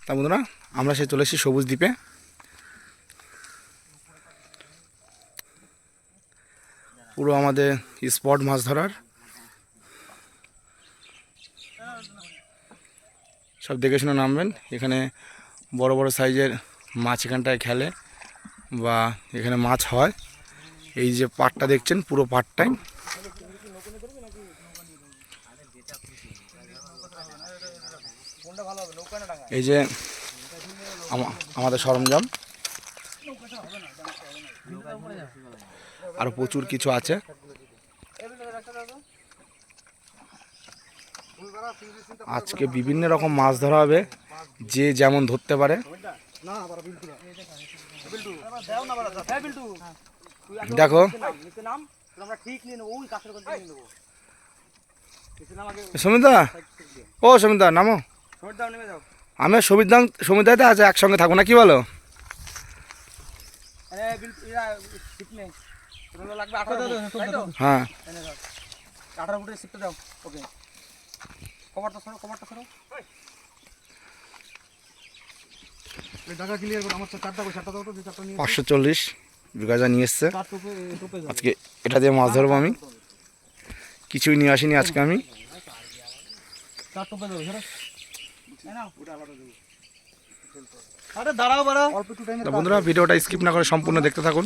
তা বন্ধুরা আমরা সে চলে এসেছি সবুজ দ্বীপে। পুরো আমাদের স্পট মাছ ধরার সব দেখে শুনে নামবেন। এখানে বড় বড় সাইজের মাছ এখানটায় খেলে বা এখানে মাছ হয়। এই যে পাটটা দেখছেন পুরো পাটটাই এই যে আমাদের সরঞ্জাম, আর প্রচুর কিছু আছে। আজকে বিভিন্ন রকম মাছ ধরা হবে, যে যেমন ধরতে পারে। দেখো সমিতা, ও সমিতা নামো। আমি সমিতাতে আছে, একসঙ্গে থাকবো না, কি বলো? হ্যাঁ $540 বিঘা নিয়ে এসছে। আজকে এটা দিয়ে মাছ ধরবো। আমি কিছুই নিয়ে আসিনি আজকে। আমি বন্ধুরা ভিডিওটা স্কিপ না করে সম্পূর্ণ দেখতে থাকুন।